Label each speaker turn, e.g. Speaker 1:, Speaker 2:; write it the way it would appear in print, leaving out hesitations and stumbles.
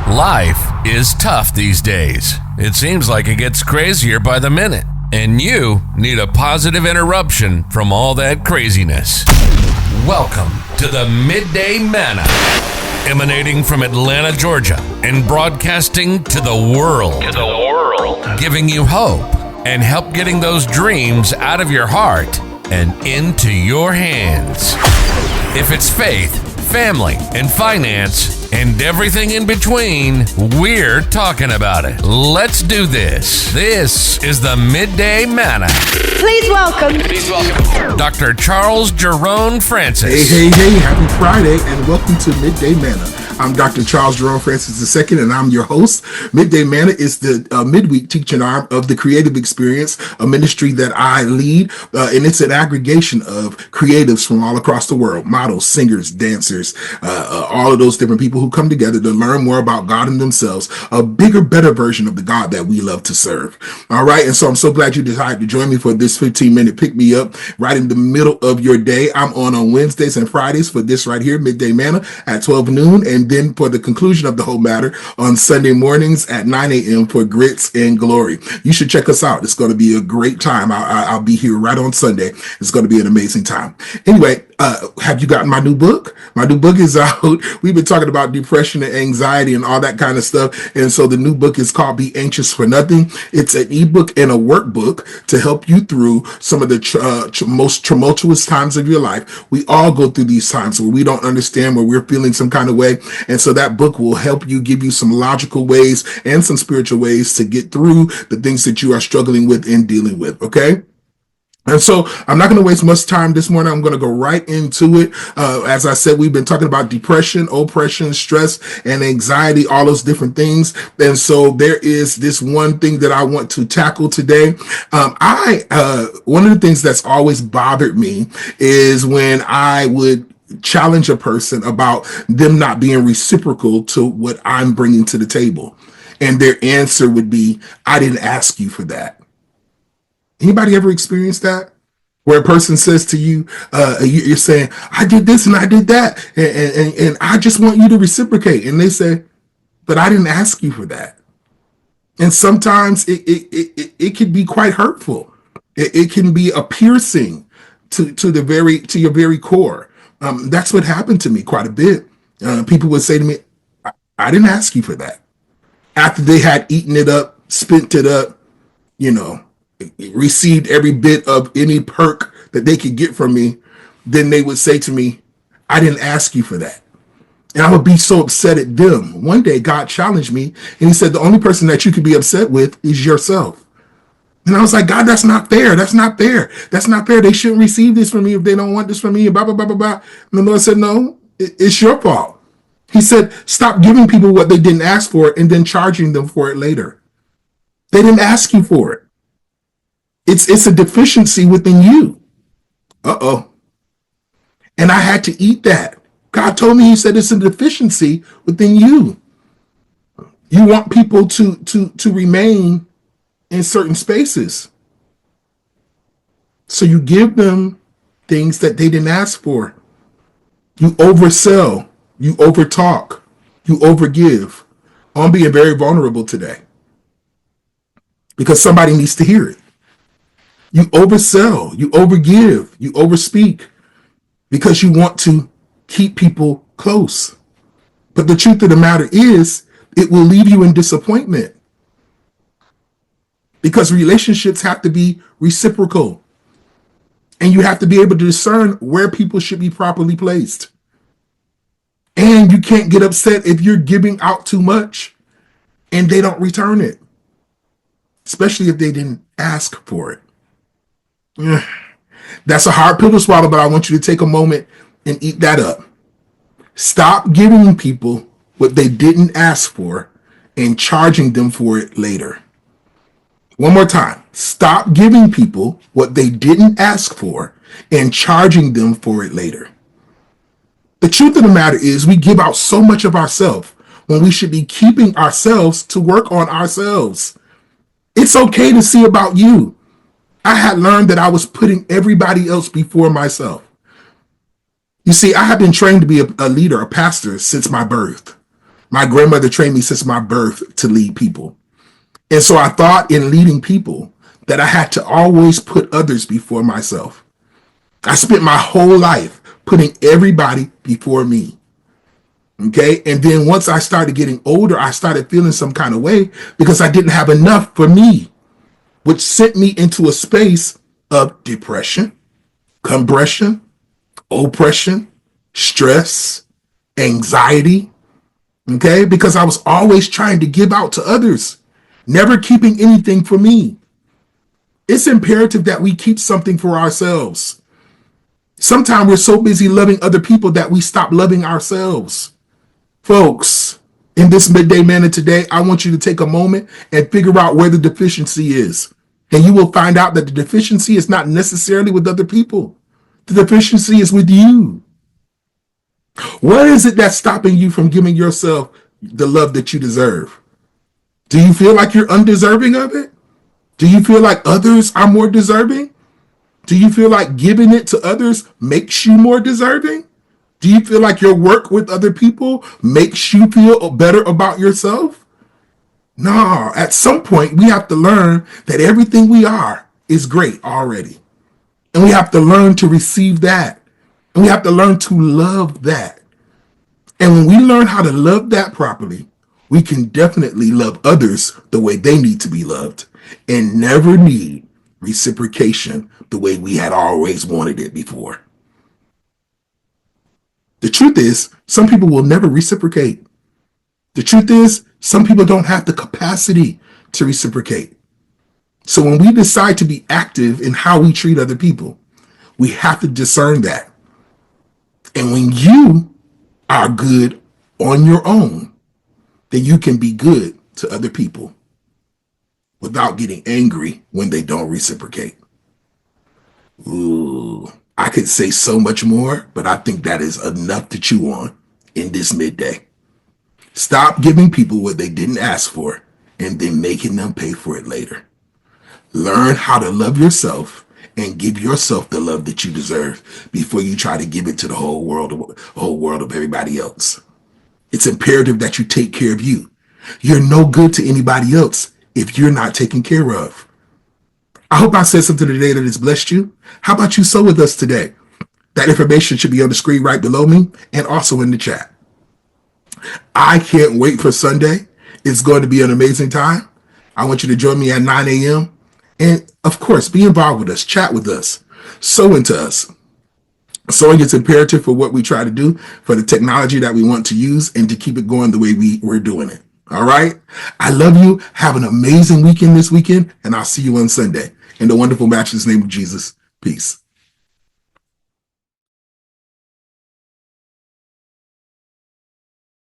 Speaker 1: Life is tough these days. It seems like it gets crazier by the minute, and you need a positive interruption from all that craziness. Welcome to the Midday Manna, emanating from Atlanta, Georgia, and broadcasting to the world. Giving you hope and help getting those dreams out of your heart and into your hands. If it's faith, family, and finance, and everything in between, we're talking about it. Let's do this. This is the Midday Manna.
Speaker 2: Please welcome
Speaker 1: Dr. Charles Jerone Francis.
Speaker 3: Hey, happy Friday, and welcome to Midday Manna. I'm Dr. Charles Jerone Francis II, and I'm your host. Midday Manna is the midweek teaching arm of the Creative Experience, a ministry that I lead, and it's an aggregation of creatives from all across the world, models, singers, dancers, all of those different people who come together to learn more about God and themselves, a bigger, better version of the God that we love to serve. All right, and so I'm so glad you decided to join me for this 15-minute pick-me-up right in the middle of your day. I'm on Wednesdays and Fridays for this right here, Midday Manna, at 12 noon, and then for the conclusion of the whole matter on Sunday mornings at 9 a.m. for Grits and Glory. You should check us out. It's going to be a great time. I'll be here right on Sunday. It's going to be an amazing time. Anyway, have you gotten my new book? My new book is out. We've been talking about depression and anxiety and all that kind of stuff. And so the new book is called Be Anxious for Nothing. It's an ebook and a workbook to help you through some of the most tumultuous times of your life. We all go through these times where we don't understand, where we're feeling some kind of way. And so that book will help you, give you some logical ways and some spiritual ways to get through the things that you are struggling with and dealing with. Okay. And so I'm not going to waste much time this morning. I'm going to go right into it. As I said, we've been talking about depression, oppression, stress, and anxiety, all those different things. And so there is this one thing that I want to tackle today. One of the things that's always bothered me is when I would challenge a person about them not being reciprocal to what I'm bringing to the table. And their answer would be, I didn't ask you for that. Anybody ever experienced that? Where a person says to you, you're saying, I did this and I did that, and I just want you to reciprocate. And they say, but I didn't ask you for that. And sometimes it can be quite hurtful. It can be a piercing to your very core. That's what happened to me quite a bit. People would say to me, I didn't ask you for that. After they had eaten it up, spent it up, received every bit of any perk that they could get from me, then they would say to me, I didn't ask you for that. And I would be so upset at them. One day, God challenged me, and he said, the only person that you could be upset with is yourself. And I was like, God, that's not fair. That's not fair. That's not fair. They shouldn't receive this from me if they don't want this from me, and blah, blah, blah, blah, blah. And the Lord said, no, it's your fault. He said, stop giving people what they didn't ask for and then charging them for it later. They didn't ask you for it. It's a deficiency within you. Uh-oh. And I had to eat that. God told me, he said, it's a deficiency within you. You want people to remain in certain spaces. So you give them things that they didn't ask for. You oversell, you overtalk, you overgive. I'm being very vulnerable today because somebody needs to hear it. You oversell, you overgive, you overspeak because you want to keep people close. But the truth of the matter is, it will leave you in disappointment because relationships have to be reciprocal. And you have to be able to discern where people should be properly placed. And you can't get upset if you're giving out too much and they don't return it, especially if they didn't ask for it. That's a hard pill to swallow, but I want you to take a moment and eat that up. Stop giving people what they didn't ask for and charging them for it later. One more time. Stop giving people what they didn't ask for and charging them for it later. The truth of the matter is we give out so much of ourselves when we should be keeping ourselves to work on ourselves. It's okay to see about you. I had learned that I was putting everybody else before myself. You see, I have been trained to be a leader, a pastor since my birth. My grandmother trained me since my birth to lead people. And so I thought in leading people that I had to always put others before myself. I spent my whole life putting everybody before me. Okay. And then once I started getting older, I started feeling some kind of way because I didn't have enough for me, which sent me into a space of depression, compression, oppression, stress, anxiety. Okay. Because I was always trying to give out to others, never keeping anything for me. It's imperative that we keep something for ourselves. Sometimes we're so busy loving other people that we stop loving ourselves. Folks, in this Midday Manna today, I want you to take a moment and figure out where the deficiency is. And you will find out that the deficiency is not necessarily with other people. The deficiency is with you. What is it that's stopping you from giving yourself the love that you deserve? Do you feel like you're undeserving of it? Do you feel like others are more deserving? Do you feel like giving it to others makes you more deserving? Do you feel like your work with other people makes you feel better about yourself? No, at some point we have to learn that everything we are is great already. And we have to learn to receive that. And we have to learn to love that. And when we learn how to love that properly, we can definitely love others the way they need to be loved and never need reciprocation the way we had always wanted it before. The truth is, some people will never reciprocate. The truth is, some people don't have the capacity to reciprocate. So when we decide to be active in how we treat other people, we have to discern that. And when you are good on your own, then you can be good to other people without getting angry when they don't reciprocate. Ooh, I could say so much more, but I think that is enough to chew on in this midday. Stop giving people what they didn't ask for and then making them pay for it later. Learn how to love yourself and give yourself the love that you deserve before you try to give it to the whole world of everybody else. It's imperative that you take care of you. You're no good to anybody else if you're not taken care of. I hope I said something today that has blessed you. How about you sow with us today? That information should be on the screen right below me and also in the chat. I can't wait for Sunday. It's going to be an amazing time. I want you to join me at 9 a.m. And of course, be involved with us, chat with us, sow into us. Sowing is imperative for what we try to do, for the technology that we want to use, and to keep it going the way we're doing it. All right? I love you. Have an amazing weekend this weekend, and I'll see you on Sunday. In the wonderful, matchless name of Jesus, peace.